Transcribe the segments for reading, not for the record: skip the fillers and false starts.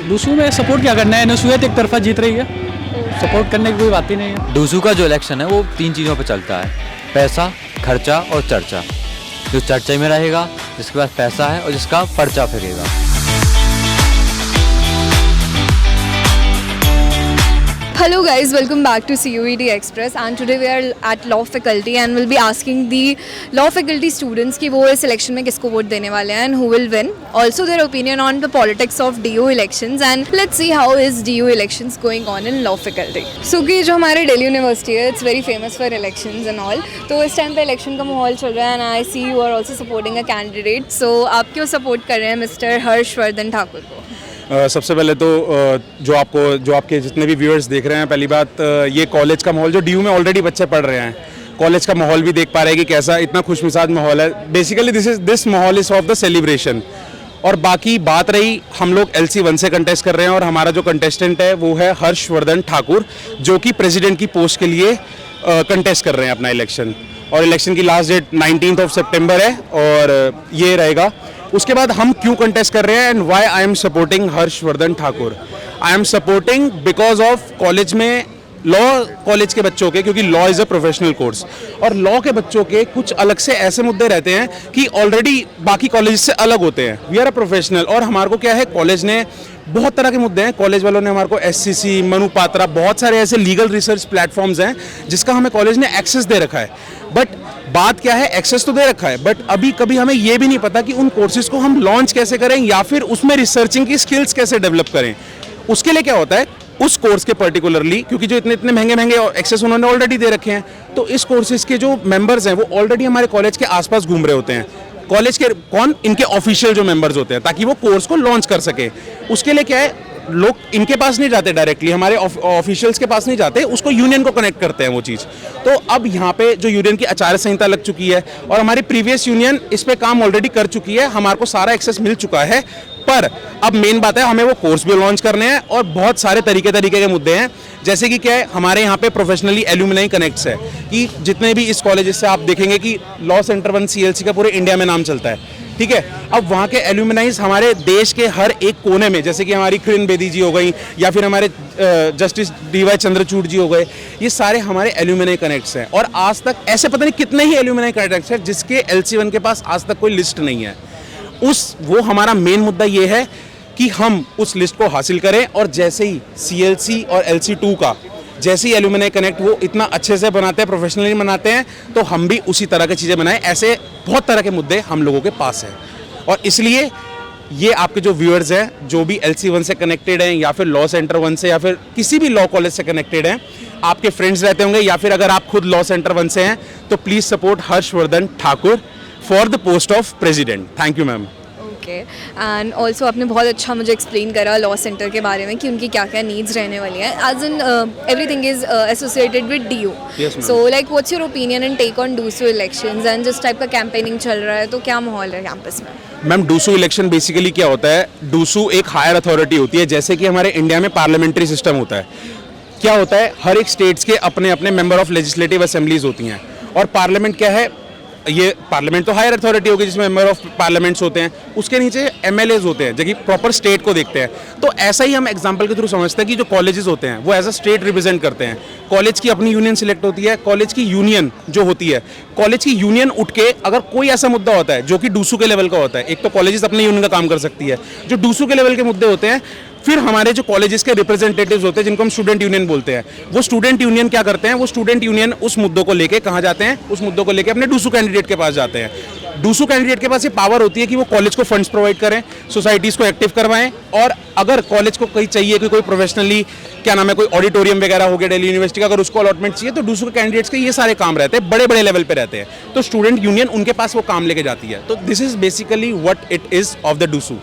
DUSU में support क्या करना है, नसूयत एक तरफा जीत रही है, सपोर्ट करने की कोई बात ही नहीं है। डूसू का जो इलेक्शन है वो 3 चीज़ों पे चलता है, पैसा, खर्चा और चर्चा। जो चर्चा में रहेगा, जिसके पास पैसा है और जिसका पर्चा फेंकेगा। Hello guys, welcome back to CUET Express and today we are at Law Faculty and we'll be asking the Law Faculty students कि वो इस election में किसको वोट देने वाले हैं and who will win. Also their opinion on the politics of DU elections and let's see how is DU elections going on in Law Faculty. So कि जो हमारे Delhi University है, it's very famous for elections and all. तो इस time पे election का माहौल चल रहा है and I see you are also supporting a candidate. So आप क्यों support कर रहे हैं Mr. हर्षवर्धन ठाकुर को? सबसे पहले तो जो आपके जितने भी व्यूअर्स देख रहे हैं, पहली बात ये कॉलेज का माहौल, जो डीयू में ऑलरेडी बच्चे पढ़ रहे हैं, कॉलेज का माहौल भी देख पा रहे हैं कि कैसा इतना खुशमिजाज माहौल है। बेसिकली दिस माहौल इज़ ऑफ द सेलिब्रेशन। और बाकी बात रही, हम लोग LC1 से कंटेस्ट कर रहे हैं और हमारा जो कंटेस्टेंट है वो है हर्षवर्धन ठाकुर, जो कि प्रेसिडेंट की पोस्ट के लिए कंटेस्ट कर रहे हैं अपना इलेक्शन। और इलेक्शन की लास्ट डेट 19 सितंबर है और ये रहेगा। उसके बाद हम क्यों कंटेस्ट कर रहे हैं and why I am supporting Harshvardhan Thakur. I am supporting because of college में लॉ, कॉलेज के बच्चों के, क्योंकि law is a professional course और लॉ के बच्चों के कुछ अलग से ऐसे मुद्दे रहते हैं कि ऑलरेडी बाकी कॉलेज से अलग होते हैं। वी आर अ प्रोफेशनल और हमारे को क्या है, कॉलेज ने बहुत तरह के मुद्दे हैं। कॉलेज वालों ने हमारे को SCC, मनुपात्रा, बहुत सारे ऐसे लीगल रिसर्च प्लेटफॉर्म्स हैं जिसका हमें कॉलेज ने एक्सेस दे रखा है। बट बात क्या है, एक्सेस तो दे रखा है बट अभी कभी हमें ये भी नहीं पता कि उन कोर्सेज को हम लॉन्च कैसे करें या फिर उसमें रिसर्चिंग की स्किल्स कैसे डेवलप करें। उसके लिए क्या होता है, उस कोर्स के पर्टिकुलरली, क्योंकि जो इतने महंगे एक्सेस उन्होंने ऑलरेडी दे रखे हैं, तो इस कोर्सेज के जो मेंबर्स हैं वो ऑलरेडी हमारे कॉलेज के आसपास घूम रहे होते हैं। कॉलेज के कौन, इनके ऑफिशियल जो मेंबर्स होते हैं, ताकि वो कोर्स को लॉन्च कर सके। उसके लिए क्या है, लोग इनके पास नहीं जाते डायरेक्टली, हमारे ऑफिशियल्स के पास नहीं जाते, उसको यूनियन को कनेक्ट करते हैं वो चीज़। तो अब यहाँ पे जो यूनियन की आचार संहिता लग चुकी है और हमारी प्रीवियस यूनियन इस पे काम ऑलरेडी कर चुकी है, हमारे को सारा एक्सेस मिल चुका है। पर अब मेन बात है, हमें वो कोर्स भी लॉन्च करने हैं और बहुत सारे तरीके के मुद्दे हैं। जैसे कि क्या है, हमारे यहाँ पे प्रोफेशनली एल्यूमिनाई कनेक्ट्स है कि जितने भी इस कॉलेज से आप देखेंगे कि लॉ सेंटर 1 CLC का पूरे इंडिया में नाम चलता है, ठीक है। अब वहाँ के एल्यूमिनाइज हमारे देश के हर एक कोने में, जैसे कि हमारी किरण बेदी जी हो गई या फिर हमारे जस्टिस DY चंद्रचूड़ जी हो गए, ये सारे हमारे एल्यूमिनाई कनेक्ट्स हैं। और आज तक ऐसे पता नहीं कितने ही एल्यूमिनाई कनेक्ट्स हैं जिसके LC1 के पास आज तक कोई लिस्ट नहीं है। वो हमारा मेन मुद्दा ये है कि हम उस लिस्ट को हासिल करें और जैसे ही CLC और LC2 का जैसे ही एल्यूमिनाई कनेक्ट वो इतना अच्छे से बनाते हैं, प्रोफेशनली बनाते हैं, तो हम भी उसी तरह की चीज़ें बनाएं। ऐसे बहुत तरह के मुद्दे हम लोगों के पास हैं और इसलिए ये आपके जो व्यूअर्स हैं, जो भी LC1 से कनेक्टेड हैं या फिर लॉ सेंटर 1 से या फिर किसी भी लॉ कॉलेज से कनेक्टेड हैं, आपके फ्रेंड्स रहते होंगे या फिर अगर आप खुद लॉ सेंटर 1 से हैं, तो please support Harshvardhan Thakur for the post of president. Thank you ma'am. And also आपने बहुत अच्छा मुझे एक्सप्लेन करा लॉ सेंटर के बारे में कि उनकी क्या क्या नीड्स रहने वाली हैं, as in everything is associated with DU। So like what's your opinion and take on DUSU elections and जिस टाइप का कैंपेनिंग चल रहा है, तो क्या माहौल है कैंपस में? मैम, डूसू इलेक्शन बेसिकली क्या होता है, डूसू एक हायर अथॉरिटी होती है, जैसे कि हमारे इंडिया में पार्लियामेंट्री सिस्टम होता है। क्या होता है, हर एक स्टेट्स के अपने अपने मेंबर ऑफ लेजिस्लेटिव असेंबलीज होती हैं और पार्लियामेंट क्या है, ये पार्लियामेंट तो हायर अथॉरिटी होगी जिसमें मेंबर ऑफ पार्लियामेंट्स होते हैं, उसके नीचे MLAs होते हैं जो कि प्रॉपर स्टेट को देखते हैं। तो ऐसा ही हम एग्जांपल के थ्रू समझते हैं कि जो कॉलेजेस होते हैं वो एज अ स्टेट रिप्रेजेंट करते हैं। कॉलेज की अपनी यूनियन सिलेक्ट होती है, कॉलेज की यूनियन जो होती है, कॉलेज की यूनियन उठ के अगर कोई ऐसा मुद्दा होता है जो कि डूसू के लेवल का होता है, एक तो कॉलेजेस अपने यूनियन का काम कर सकती है, जो डूसू के लेवल के मुद्दे होते हैं, फिर हमारे जो कॉलेजेस के रिप्रेजेंटेटिव्स होते हैं जिनको हम स्टूडेंट यूनियन बोलते हैं, वो स्टूडेंट यूनियन क्या करते हैं, वो स्टूडेंट यूनियन उस मुद्दों को लेके कहाँ जाते हैं, उस मुद्दों को लेके अपने डूसू कैंडिडेट के पास जाते हैं। डूसू कैंडिडेट के पास ये पावर होती है कि वो कॉलेज को फंड्स प्रोवाइड करें, सोसाइटीज़ को एक्टिव करवाएं, और अगर कॉलेज को कहीं चाहिए कि कोई प्रोफेशनली क्या नाम है, कोई ऑडिटोरियम वगैरह हो गया दिल्ली यूनिवर्सिटी का, अगर उसको अलॉटमेंट चाहिए तो डूसू के कैंडिडेट्स के ये सारे काम रहते हैं, बड़े बड़े लेवल पे रहते हैं, तो स्टूडेंट यूनियन उनके पास वो काम लेके जाती है। तो this is basically what it is of the DUSU.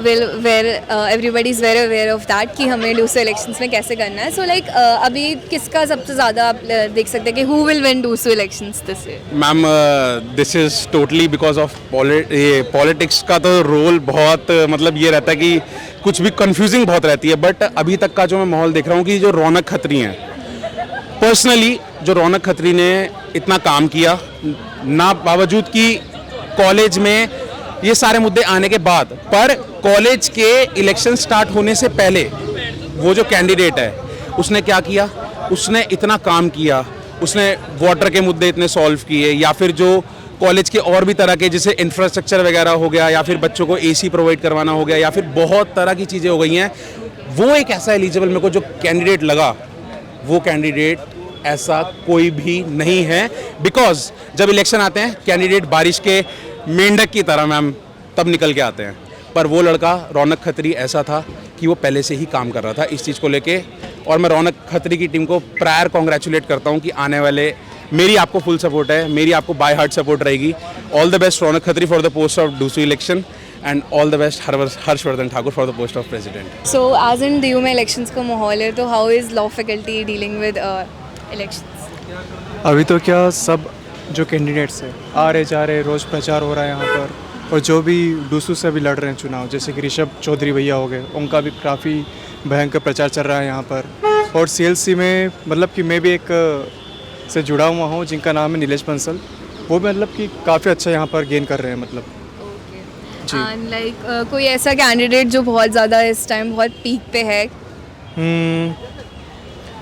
Everybody is very aware of that कि हमें डूसू इलेक्शंस में कैसे करना है। सो लाइक अभी किसका सबसे ज़्यादा आप देख सकते हैं कि who will win DUSU elections this year? Ma'am, this is totally because of politics का तो रोल बहुत मतलब ये रहता है कि कुछ भी कंफ्यूजिंग बहुत रहती है। बट अभी तक का जो मैं माहौल देख रहा हूँ कि जो रौनक खत्री हैं, पर्सनली जो रौनक खत्री ने इतना काम किया, ना बावजूद कि कॉलेज में ये सारे मुद्दे आने के बाद, पर कॉलेज के इलेक्शन स्टार्ट होने से पहले वो जो कैंडिडेट है उसने क्या किया, उसने इतना काम किया, उसने वाटर के मुद्दे इतने सॉल्व किए, या फिर जो कॉलेज के और भी तरह के जैसे इंफ्रास्ट्रक्चर वगैरह हो गया, या फिर बच्चों को एसी प्रोवाइड करवाना हो गया, या फिर बहुत तरह की चीज़ें हो गई हैं। वो एक ऐसा एलिजिबल मेरे को जो कैंडिडेट लगा, वो कैंडिडेट ऐसा कोई भी नहीं है। बिकॉज जब इलेक्शन आते हैं कैंडिडेट बारिश के मेंढक की तरह मैम तब निकल के आते हैं, पर वो लड़का रौनक खत्री ऐसा था कि वो पहले से ही काम कर रहा था इस चीज़ को लेके। और मैं रौनक खत्री की टीम को प्रायर कॉन्ग्रेचुलेट करता हूँ कि आने वाले, मेरी आपको फुल सपोर्ट है, मेरी आपको बाय हार्ट सपोर्ट रहेगी। All the best Raunak Khatri for the post of DUSU election, and all the best Harshvardhan Thakur for the post of president. So as in DU में इलेक्शंस का माहौल है, तो how is law faculty dealing with elections? अभी तो क्या सब जो कैंडिडेट्स हैं आ रहे जा रहे, रोज़ प्रचार हो रहा है यहाँ पर, और जो भी डूसू से भी लड़ रहे हैं चुनाव, जैसे कि ऋषभ चौधरी भैया हो गए, उनका भी काफ़ी भयंकर प्रचार चल रहा है यहाँ पर। और CLC में मतलब कि मैं भी एक से जुड़ा हुआ हूँ जिनका नाम है नीलेश बंसल, वो भी मतलब कि काफ़ी अच्छा यहाँ पर गेन कर रहे हैं मतलब। जी। एंड लाइक कोई ऐसा कैंडिडेट जो बहुत ज़्यादा इस टाइम बहुत पीक पे है?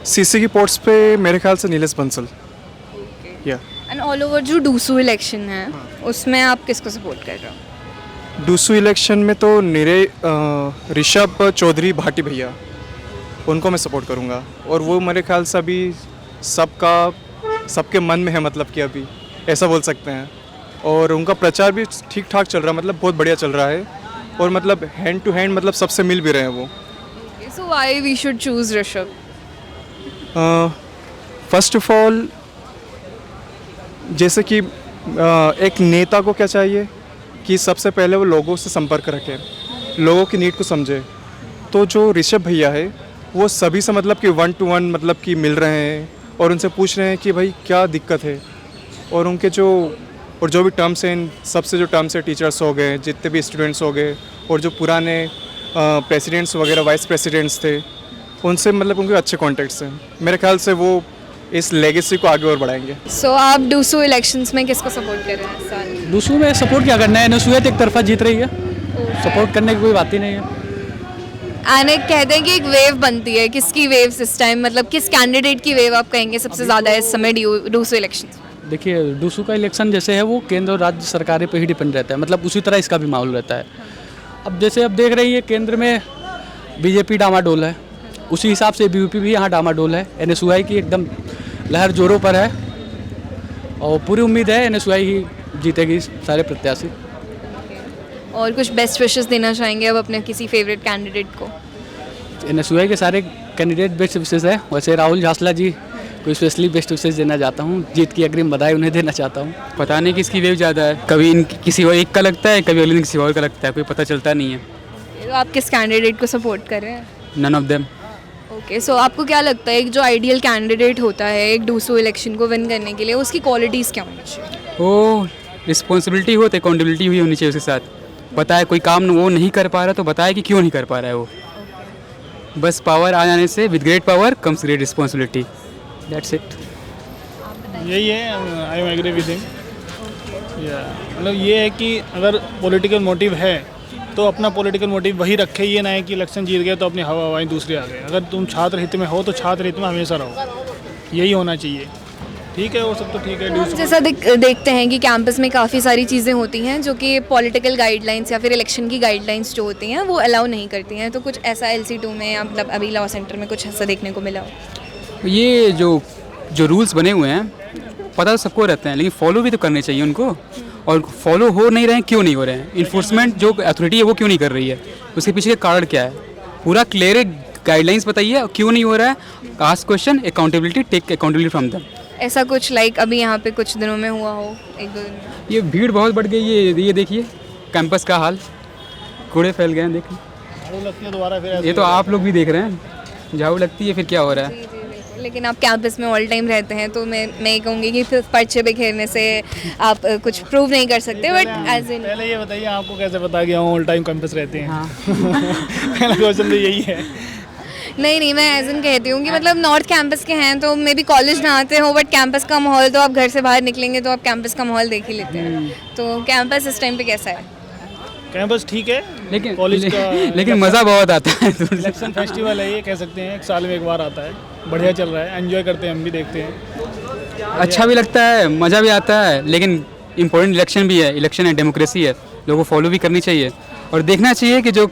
CC की पोस्ट पे मेरे ख्याल से नीलेश बंसल। या एंड ऑल ओवर जो डूसू इलेक्शन है उसमें आप किसको सपोर्ट कर रहे हो? डूसू इलेक्शन में तो ऋषभ चौधरी भाटी भैया, उनको मैं सपोर्ट करूँगा। और वो मेरे ख्याल से अभी सबके मन में है, मतलब कि अभी ऐसा बोल सकते हैं। और उनका प्रचार भी ठीक ठाक चल रहा है, मतलब बहुत बढ़िया चल रहा है, और मतलब हैंड टू हैंड मतलब सबसे मिल भी रहे हैं वो। So why we should choose Rishabh? First of all, जैसे कि एक नेता को क्या चाहिए कि सबसे पहले वो लोगों से संपर्क रखे, लोगों की नीड को समझे। तो जो ऋषभ भैया है वो सभी से मतलब कि 1 to 1 मतलब कि मिल रहे हैं और उनसे पूछ रहे हैं कि भाई क्या दिक्कत है, और उनके जो भी टर्म्स हैं, सबसे जो टर्म्स है, टीचर्स हो गए, जितने भी स्टूडेंट्स हो गए, और जो पुराने प्रेसिडेंट्स वगैरह वाइस प्रेसिडेंट्स थे, उनसे मतलब उनके अच्छे कॉन्टेक्ट्स हैं। मेरे ख्याल से वो इस लेगेसी को आगे और बढ़ाएंगे। सो आप डूसू इलेक्शंस में किसको सपोर्ट कर रहे हैं इस साल? डूसू में सपोर्ट क्या करना है, नसूहत एक तरफा जीत रही है, सपोर्ट करने की कोई बात ही नहीं है। एंड एक कहते हैं कि एक वेव बनती है, किसकी वेव इस टाइम, मतलब किस कैंडिडेट की वेव आप कहेंगे सबसे ज़्यादा इस समय डूसू इलेक्शन? देखिए, डूसू का इलेक्शन जैसे है वो केंद्र और राज्य सरकारें पे ही डिपेंड रहता है, मतलब उसी तरह इसका भी माहौल रहता है। अब जैसे अब देख रही है केंद्र में BJP डामाडोल है, उसी हिसाब से BUP भी यहाँ डामाडोल है। NSUI की एकदम लहर जोरों पर है और पूरी उम्मीद है NSUI ही जीतेगी सारे प्रत्याशी। और कुछ बेस्ट विशेस देना चाहेंगे अब अपने किसी फेवरेट कैंडिडेट को? NSUI के सारे कैंडिडेट बेस्ट विशेष है, वैसे राहुल झासला जी को स्पेशली बेस्ट विशेष देना चाहता हूँ, जीत की अग्रिम बधाई उन्हें देना चाहता हूँ। पता नहीं किसकी वेव ज़्यादा है, कभी किसी और एक का लगता है, कभी अगले दिन किसी और का लगता है, कोई पता चलता नहीं है। तो आप किस कैंडिडेट को सपोर्ट कर रहे हैं? None of them. Okay, so आपको क्या लगता है एक जो आइडियल कैंडिडेट होता है एक डूसू इलेक्शन को विन करने के लिए, उसकी क्वालिटीज़ क्या होनी चाहिए? वो रिस्पॉन्सिबिलिटी हो तो अकाउंटेबिलिटी हुई होनी चाहिए उसके साथ। बताए कोई काम वो नहीं कर पा रहा तो बताए कि क्यों नहीं कर पा रहा है वो। बस पावर आ जाने से with great power comes great responsibility, that's it. यही है, I am agree with him. मतलब ये है कि अगर पॉलिटिकल मोटिव है तो अपना पॉलिटिकल मोटिव वही रखे, ये ना है कि इलेक्शन जीत गए तो अपनी हवा हवाएं दूसरे आ गए। अगर तुम छात्र हित में हो तो छात्र हित में हमेशा रहो, यही होना चाहिए। ठीक है, वो सब तो ठीक है। हम जैसा देखते हैं कि कैंपस में काफ़ी सारी चीज़ें होती हैं जो कि पॉलिटिकल गाइडलाइंस या फिर इलेक्शन की गाइडलाइंस जो होती हैं वो अलाउ नहीं करती हैं, तो कुछ ऐसा LC2 में या मतलब अभी लॉ सेंटर में कुछ ऐसा देखने को मिला हो? ये जो रूल्स बने हुए हैं पता तो सबको रहते हैं, लेकिन फॉलो भी तो करने चाहिए उनको, और फॉलो हो नहीं रहे हैं, क्यों नहीं हो रहे हैं? इन्फोर्समेंट जो अथॉरिटी है वो क्यों नहीं कर रही है? उसके पीछे का कारण क्या है? पूरा क्लियर गाइडलाइंस बताइए, क्यों नहीं हो रहा है? Ask question, accountability, take accountability from them. ऐसा कुछ लाइक अभी यहाँ पे कुछ दिनों में हुआ हो, 1-2 दिन में? ये भीड़ बहुत बढ़ गई है, ये देखिए कैंपस का हाल, कूड़े फैल गए हैं, देखिए। झाड़ू लगती है दोबारा फिर ये तो आप लोग भी देख रहे हैं, झाड़ू लगती है फिर क्या हो रहा है। जी, बिल्कुल। लेकिन आप कैंपस में ऑल टाइम रहते हैं, तो मैं ये कहूँगी कि फिर पर्चे बिखेरने से आप कुछ प्रूव नहीं कर सकते, बट एज इन पहले ये बताइए आपको कैसे पता कि हम ऑल टाइम कैंपस रहते हैं? पहला क्वेश्चन तो यही है। नहीं, मैं एज इन कहती हूँ कि मतलब नॉर्थ कैंपस के हैं तो मे बी कॉलेज ना आते हो, बट कैंपस का माहौल तो आप घर से बाहर निकलेंगे तो आप कैंपस का माहौल देख ही लेते हैं। तो कैंपस इस टाइम पे कैसा है? कैंपस ठीक है, लेकिन कॉलेज का लेकिन मज़ा बहुत आता है। इलेक्शन फेस्टिवल है, ये कह सकते हैं, एक साल में एक बार आता है, बढ़िया चल रहा है, एंजॉय करते हैं, हम भी देखते हैं। अच्छा भी लगता है, मज़ा भी आता है, लेकिन इम्पोर्टेंट इलेक्शन भी है, इलेक्शन है, डेमोक्रेसी है, लोगों को फॉलो भी करनी चाहिए और देखना चाहिए कि जो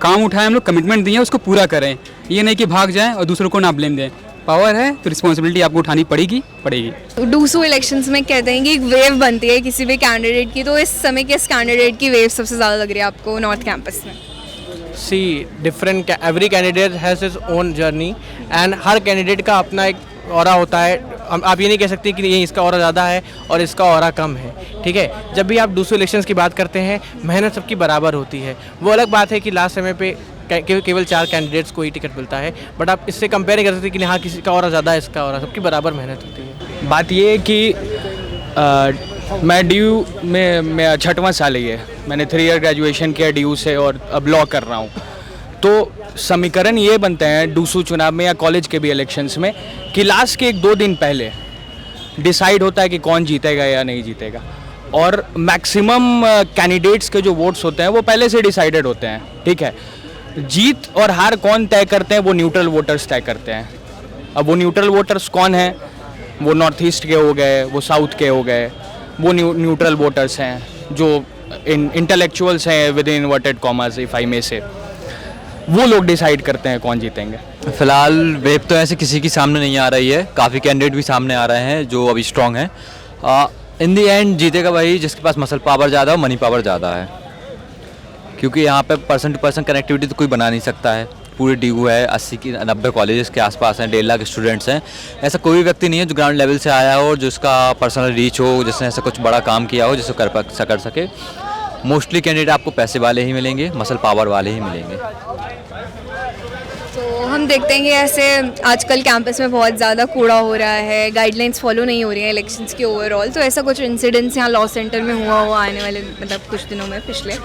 काम उठाए हम लोग, कमिटमेंट दिए उसको पूरा करें। ये नहीं कि भाग जाएं और दूसरों को ना ब्लेम दें। पावर है तो रिस्पॉन्सिबिलिटी आपको उठानी पड़ेगी। डूसू इलेक्शंस में कहते हैं कि एक वेव बनती है किसी भी कैंडिडेट की, तो इस समय किस कैंडिडेट की वेव सबसे ज़्यादा लग रही है आपको नॉर्थ कैंपस में? See different, every candidate has his own journey and हर कैंडिडेट का अपना एक ऑरा होता है। आप ये नहीं कह सकते कि ये इसका ऑरा ज़्यादा है और इसका ऑरा कम है, ठीक है। जब भी आप डूसू इलेक्शंस की बात करते हैं, मेहनत सबकी बराबर होती है। वो अलग बात है कि लास्ट समय पे केवल 4 कैंडिडेट्स को ही टिकट मिलता है, बट आप इससे कंपेयर कर सकते हैं कि हाँ किसी का ऑरा ज़्यादा है, इसका ऑरा, सबकी बराबर मेहनत होती है। बात ये है कि मैं DU में मेरा 6वां साल ही है, मैंने 3 ईयर ग्रेजुएशन किया DU से और अब लॉ कर रहा हूँ। तो समीकरण ये बनते हैं डूसू चुनाव में या कॉलेज के भी इलेक्शंस में कि लास्ट के 1-2 दिन पहले डिसाइड होता है कि कौन जीतेगा या नहीं जीतेगा, और मैक्सिमम कैंडिडेट्स के जो वोट्स होते हैं वो पहले से डिसाइडेड होते हैं, ठीक है। जीत और हार कौन तय करते हैं? वो न्यूट्रल वोटर्स तय करते हैं। अब वो न्यूट्रल वोटर्स कौन हैं? वो नॉर्थ ईस्ट के हो गए, वो साउथ के हो गए, वो न्यूट्रल वोटर्स हैं जो इंटेलेक्चुअल्स हैं with in inverted commas if I may say, वो लोग डिसाइड करते हैं कौन जीतेंगे। फिलहाल वेब तो ऐसे किसी की सामने नहीं आ रही है, काफ़ी कैंडिडेट भी सामने आ रहे हैं जो अभी स्ट्रॉन्ग हैं। इन दी एंड जीतेगा वही जिसके पास मसल पावर ज़्यादा और मनी पावर ज़्यादा है, क्योंकि यहाँ पे पर्सन टू पर्सन कनेक्टिविटी तो कोई बना नहीं सकता है। पूरे DU है, 80 की 90 कॉलेजेस के आसपास हैं, 1.5 लाख स्टूडेंट्स हैं। ऐसा कोई व्यक्ति नहीं है जो ग्राउंड लेवल से आया हो, जिसका पर्सनल रीच हो, जिसने ऐसा कुछ बड़ा काम किया हो जिसको कर सके। मोस्टली कैंडिडेट आपको पैसे वाले ही मिलेंगे, मसल पावर वाले ही मिलेंगे। तो हम देखते हैं कि ऐसे आजकल कैंपस में बहुत ज़्यादा कूड़ा हो रहा है, गाइडलाइंस फॉलो नहीं हो रही हैं इलेक्शंस की ओवरऑल, तो ऐसा कुछ इंसिडेंट्स यहाँ लॉ सेंटर में हुआ आने वाले मतलब कुछ दिनों में पिछले?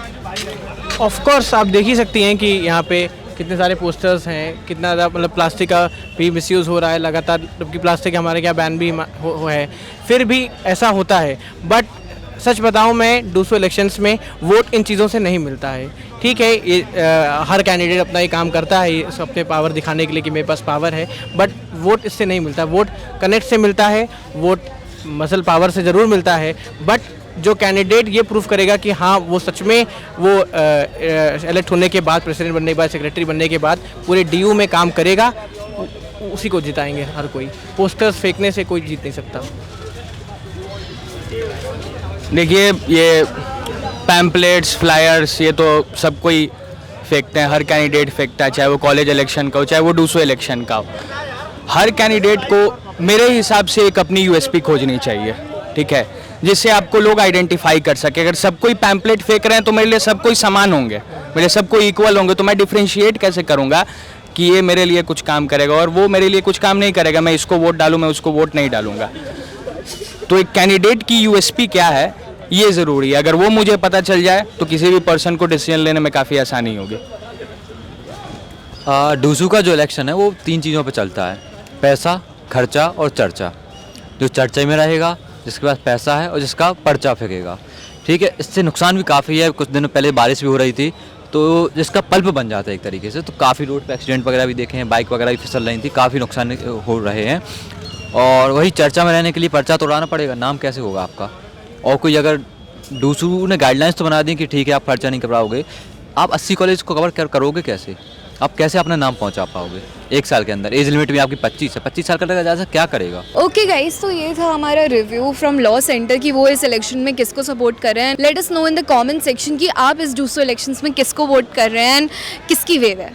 ऑफ कोर्स आप देख ही सकती हैं कि यहाँ पे कितने सारे पोस्टर्स हैं, कितना ज़्यादा मतलब प्लास्टिक का भी मिसयूज़ हो रहा है लगातार, जबकि प्लास्टिक हमारे क्या बैन भी है, फिर भी ऐसा होता है। बट सच बताऊं, मैं डूसू इलेक्शंस में वोट इन चीज़ों से नहीं मिलता है, ठीक है। ये हर कैंडिडेट अपना ये काम करता है, ये सबके पावर दिखाने के लिए कि मेरे पास पावर है, बट वोट इससे नहीं मिलता। वोट कनेक्ट से मिलता है, वोट मसल पावर से ज़रूर मिलता है, बट जो कैंडिडेट ये प्रूफ करेगा कि हाँ वो सच में वो इलेक्ट होने के बाद, प्रेसिडेंट बनने के बाद, सेक्रेटरी बनने के बाद पूरे DU में काम करेगा, उसी को जिताएंगे हर कोई। पोस्टर्स फेंकने से कोई जीत नहीं सकता। देखिए, ये पैम्पलेट्स, फ्लायर्स, ये तो सब कोई फेंकते हैं, हर कैंडिडेट फेंकता है, चाहे वो कॉलेज इलेक्शन का हो, चाहे वो डूसू इलेक्शन का हो। हर कैंडिडेट को मेरे हिसाब से एक अपनी USP खोजनी चाहिए, ठीक है, जिससे आपको लोग आइडेंटिफाई कर सके। अगर सब कोई पैम्पलेट फेंक रहे हैं तो मेरे लिए सब कोई समान होंगे, मेरे लिए सब कोई इक्वल होंगे, तो मैं डिफ्रेंशिएट कैसे करूँगा कि ये मेरे लिए कुछ काम करेगा और वो मेरे लिए कुछ काम नहीं करेगा, मैं इसको वोट डालूँ, मैं उसको वोट नहीं डालूँगा। तो एक कैंडिडेट की USP क्या है, ये ज़रूरी है। अगर वो मुझे पता चल जाए तो किसी भी पर्सन को डिसीजन लेने में काफ़ी आसानी होगी। डूसू का जो इलेक्शन है वो 3 चीज़ों पे चलता है, पैसा, खर्चा और चर्चा। जो चर्चा में रहेगा, जिसके पास पैसा है और जिसका पर्चा फेंकेगा, ठीक है। इससे नुकसान भी काफ़ी है। कुछ दिनों पहले बारिश भी हो रही थी, तो जिसका पल्प बन जाता है एक तरीके से, तो काफ़ी रोड पे एक्सीडेंट वगैरह भी देखे हैं, बाइक वगैरह भी फिसल रही थी, काफ़ी नुकसान हो रहे हैं। और वही चर्चा में रहने के लिए पर्चा तोड़ाना पड़ेगा, नाम कैसे होगा आपका? और कोई अगर डूसू ने गाइडलाइंस तो बना दी कि ठीक है आप पर्चा नहीं करवाओगे, आप 80 कॉलेज को कवर करोगे कैसे? आप कैसे अपना नाम पहुंचा पाओगे 1 साल के अंदर? एज लिमिट भी आपकी 25 है, 25 साल का लगा जा क्या करेगा? ओके गाइस, तो ये था हमारा रिव्यू फ्रॉम लॉ सेंटर कि वो इस इलेक्शन में किसको सपोर्ट कर रहे हैं। Let us know in the comment section कि आप इस डूसू इलेक्शंस में किसको वोट कर रहे हैं एंड किसकी वेव है।